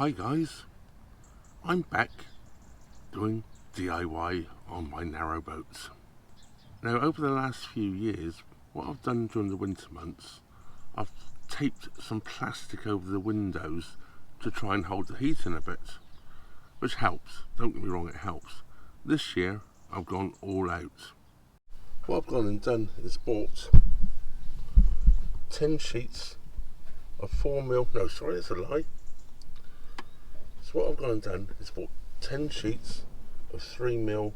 Hi guys, I'm back doing DIY on my narrowboats. Now over the last few years, what I've done during the winter months, I've taped some plastic over the windows to try and hold the heat in a bit, which helps, don't get me wrong, it helps. This year I've gone all out. What I've gone and done is bought 10 sheets of 4mm, no sorry that's a lie. So what I've gone and done is bought 10 sheets of 3mm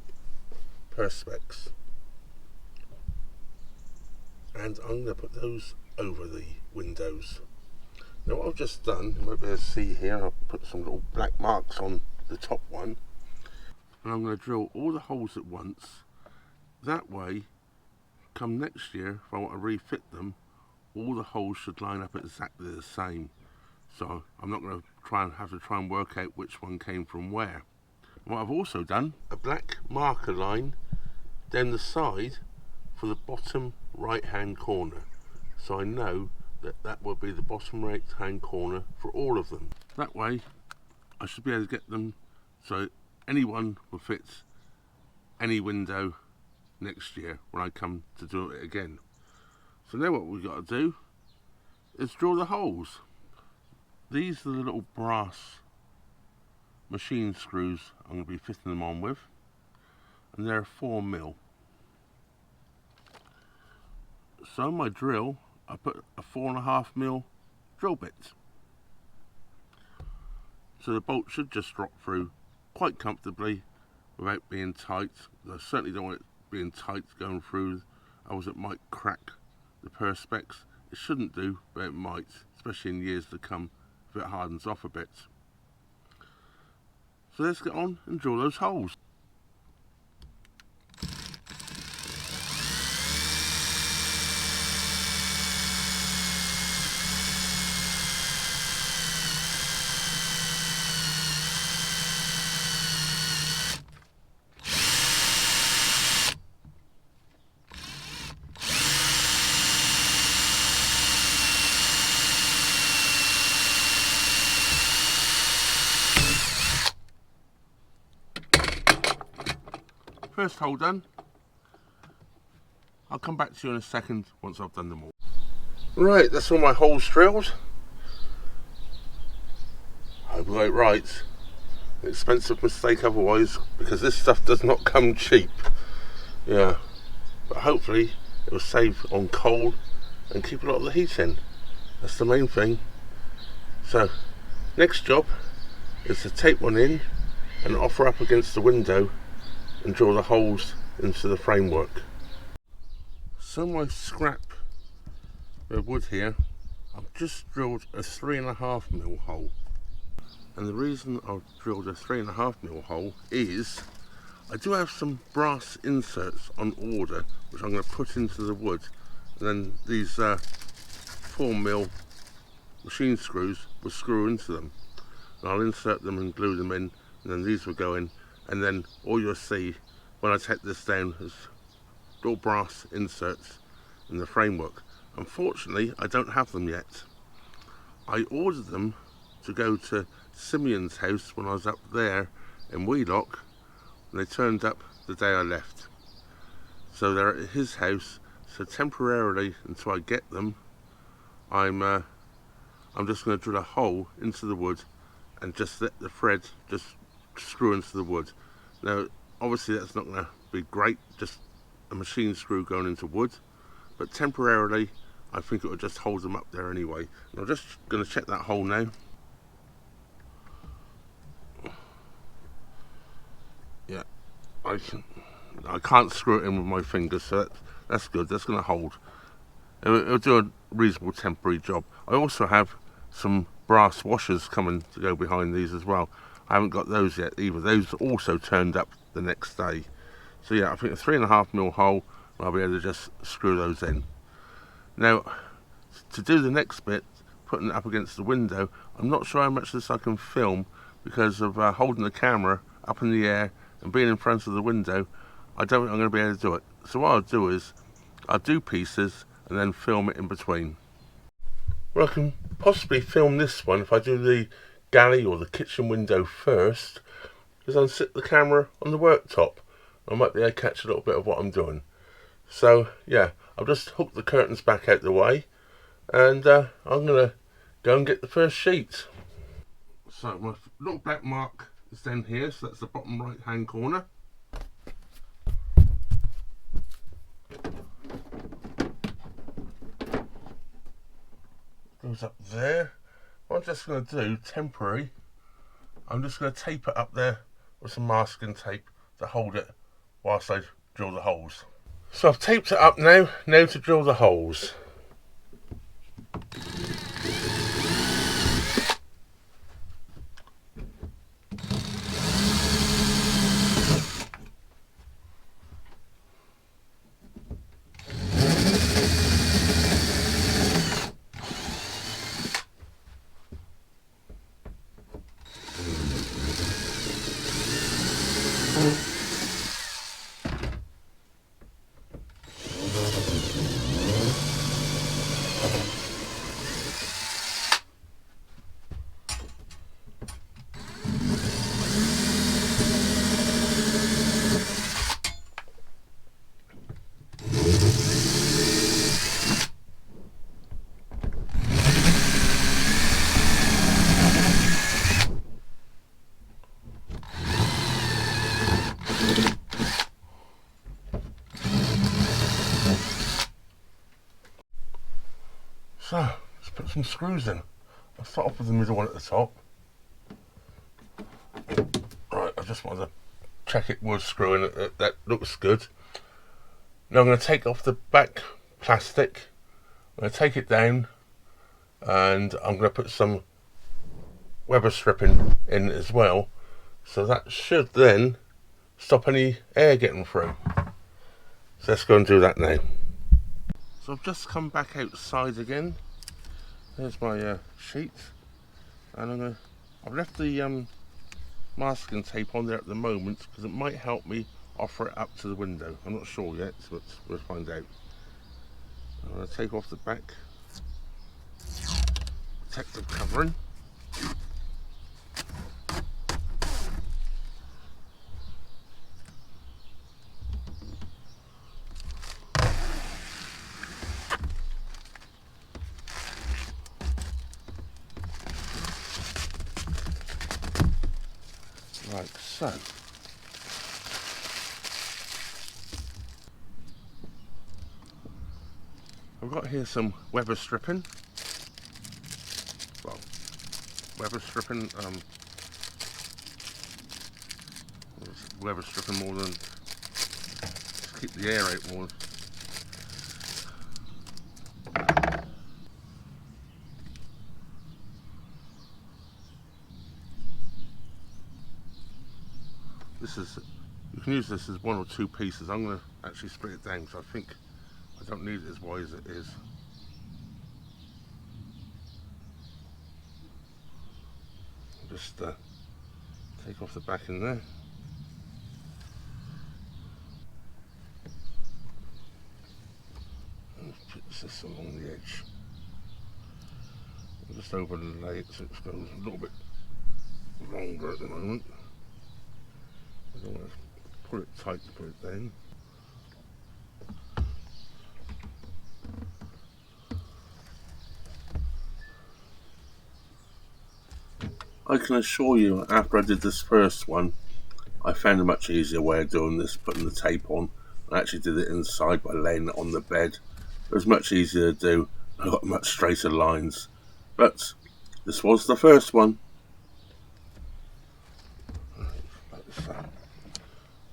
perspex, and I'm going to put those over the windows. Now what I've just done, you might be able to see here, I've put some little black marks on the top one, and I'm going to drill all the holes at once. That way, come next year, if I want to refit them, all the holes should line up exactly the same. So I'm not going to have to try and work out which one came from where. And what I've also done, a black marker line down the side for the bottom right hand corner, so I know that that will be the bottom right hand corner for all of them. That way I should be able to get them so anyone will fit any window next year when I come to do it again. So now what we've got to do is drill the holes. These are the little brass machine screws I'm going to be fitting them on with, and they're 4mm. So on my drill I put a 4.5mm drill bit, so the bolt should just drop through quite comfortably without being tight. I certainly don't want it being tight going through, otherwise it might crack the perspex. It shouldn't do, but it might, especially in years to come if it hardens off a bit. So let's get on and drill those holes. First hole done. I'll come back to you in a second once I've done them all. Right, that's all my holes drilled. I hope I got it right. An expensive mistake otherwise, because this stuff does not come cheap. Yeah, but hopefully it will save on coal and keep a lot of the heat in. That's the main thing. So, next job is to tape one in and offer up against the window and drill the holes into the framework. So my scrap of wood here, I've just drilled a 3.5mm hole, and the reason I've drilled a 3.5mm hole is I do have some brass inserts on order which I'm going to put into the wood, and then these 4mm machine screws will screw into them, and I'll insert them and glue them in, and then these will go in, and then all you'll see when I take this down is little brass inserts in the framework. Unfortunately I don't have them yet. I ordered them to go to Simeon's house when I was up there in Wheelock, and they turned up the day I left. So they're at his house, so temporarily until I get them I'm just going to drill a hole into the wood and just let the thread just screw into the wood. Now obviously that's not going to be great, just a machine screw going into wood, but temporarily I think it will just hold them up there anyway. And I'm just going to check that hole now. Yeah, I can't screw it in with my fingers, so that's good, that's going to hold. It'll do a reasonable temporary job. I also have some brass washers coming to go behind these as well. I haven't got those yet either. Those also turned up the next day. So yeah, I think a 3.5mm hole, I'll be able to just screw those in. Now, to do the next bit, putting it up against the window, I'm not sure how much of this I can film because of holding the camera up in the air and being in front of the window. I don't think I'm going to be able to do it. So what I'll do is, I'll do pieces and then film it in between. Well, I can possibly film this one if I do the galley or the kitchen window first is unsit the camera on the worktop. I might be able to catch a little bit of what I'm doing. So yeah, I've just hooked the curtains back out the way, and I'm going to go and get the first sheet. So my little black mark is down here, so that's the bottom right hand corner. Goes up there. What I'm just going to do, temporary, I'm just going to tape it up there with some masking tape to hold it whilst I drill the holes. So I've taped it up now to drill the holes. So, let's put some screws in. I'll start off with the middle one at the top. Right, I just wanted to check it was screwing. That looks good. Now I'm going to take off the back plastic. I'm going to take it down, and I'm going to put some Weber stripping in as well. So that should then stop any air getting through. So let's go and do that now. So I've just come back outside again. There's my sheet, and I've left the masking tape on there at the moment because it might help me offer it up to the window. I'm not sure yet, but we'll find out. I'm going to take off the back protective covering. Like so. I've got here some Weber stripping. Well, Weber stripping, Weber stripping more than to keep the air out more. This is, you can use this as one or two pieces. I'm going to actually split it down because I think I don't need it as wide as it is. Just take off the back in there. And put this along the edge. I'll just overlay it so it goes a little bit longer at the moment. I don't want to pull it tight to put it down. I can assure you, after I did this first one, I found a much easier way of doing this, putting the tape on. I actually did it inside by laying it on the bed. It was much easier to do. I got much straighter lines. But this was the first one.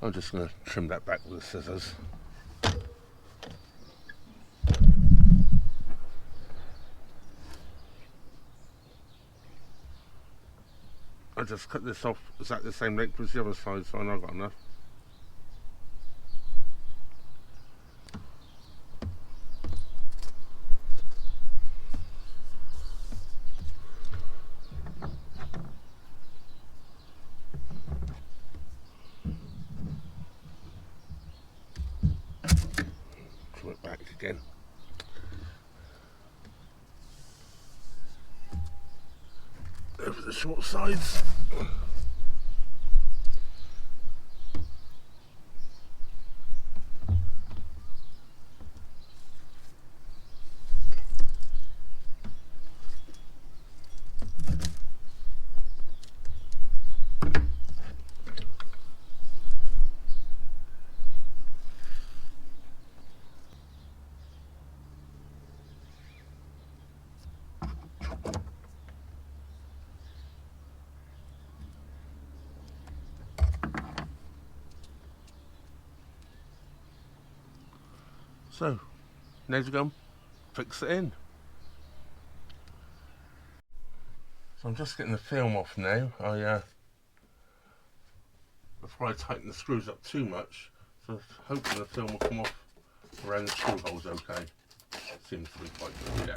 I'm just going to trim that back with the scissors. I just cut this off exactly the same length as the other side, so I know I've got enough. Trim it back again. There Go for the short sides. So, now to go and fix it in. So I'm just getting the film off now. Before I tighten the screws up too much, so hopefully the film will come off around the screw holes okay. Seems to be quite good, yeah.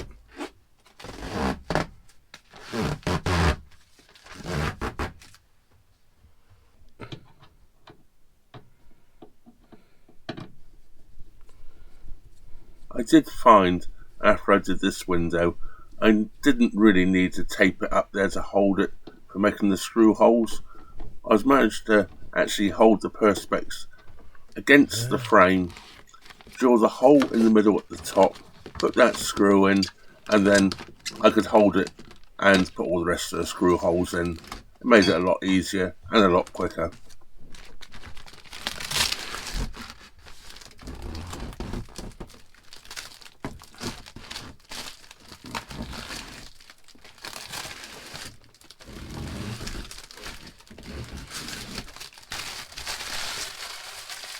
I did find after I did this window, I didn't really need to tape it up there to hold it for making the screw holes. I was managed to actually hold the perspex against the frame, drill the hole in the middle at the top, put that screw in, and then I could hold it and put all the rest of the screw holes in. It made it a lot easier and a lot quicker.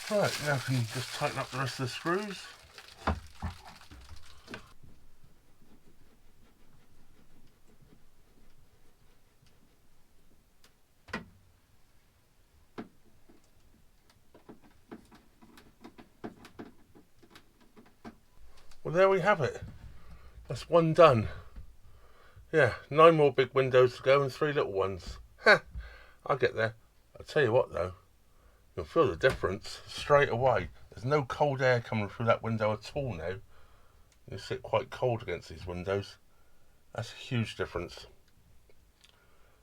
Right, now I can just tighten up the rest of the screws. Well, there we have it. That's one done. Yeah, 9 more big windows to go and 3 little ones. Ha! I'll get there. I'll tell you what though, you'll feel the difference straight away. There's no cold air coming through that window at all now. You sit quite cold against these windows. That's a huge difference.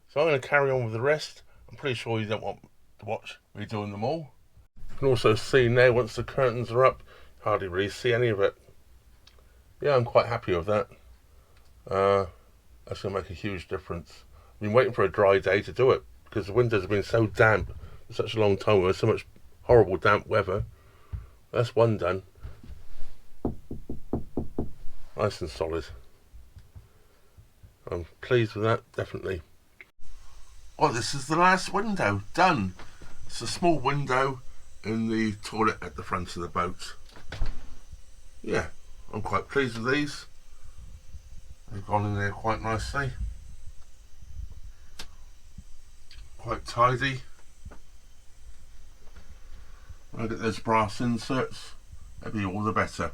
So I'm going to carry on with the rest. I'm pretty sure you don't want to watch me doing them all. You can also see now once the curtains are up, hardly really see any of it. Yeah, I'm quite happy with that. That's going to make a huge difference. I've been waiting for a dry day to do it because the windows have been so damp for such a long time with so much horrible damp weather. That's one done. Nice and solid. I'm pleased with that, definitely. Well, this is the last window done. It's a small window in the toilet at the front of the boat. Yeah, I'm quite pleased with these. They've gone in there quite nicely. Quite tidy. When I get those brass inserts, that'd be all the better.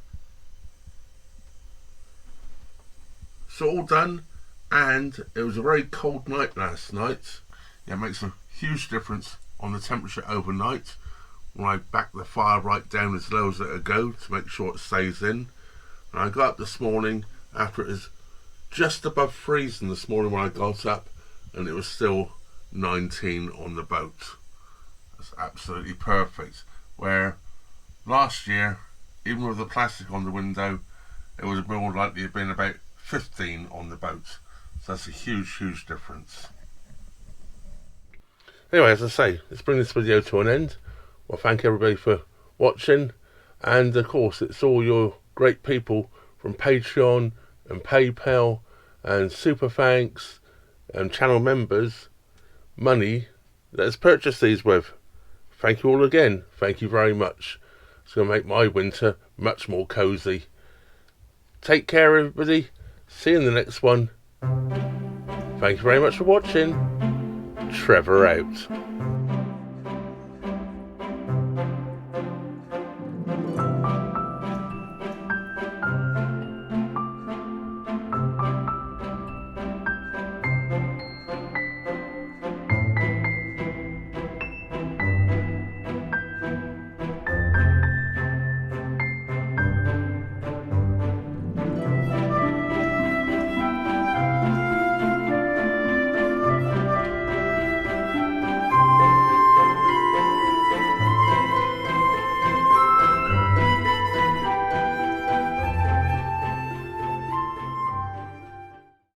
So all done, and it was a very cold night last night. Yeah, it makes a huge difference on the temperature overnight when I back the fire right down as low as it'll go to make sure it stays in. And I got up this morning after it was just above freezing this morning when I got up, and it was still 19 on the boat. That's absolutely perfect. Where last year, even with the plastic on the window, it would have more likely have been about 15 on the boat. So that's a huge difference. Anyway, as I say, let's bring this video to an end. Well, thank everybody for watching, and of course it's all your great people from Patreon and PayPal and Super Thanks and channel members money that has purchased these with. Thank you all again. Thank you very much. It's going to make my winter much more cosy. Take care, everybody. See you in the next one. Thank you very much for watching. Trevor out.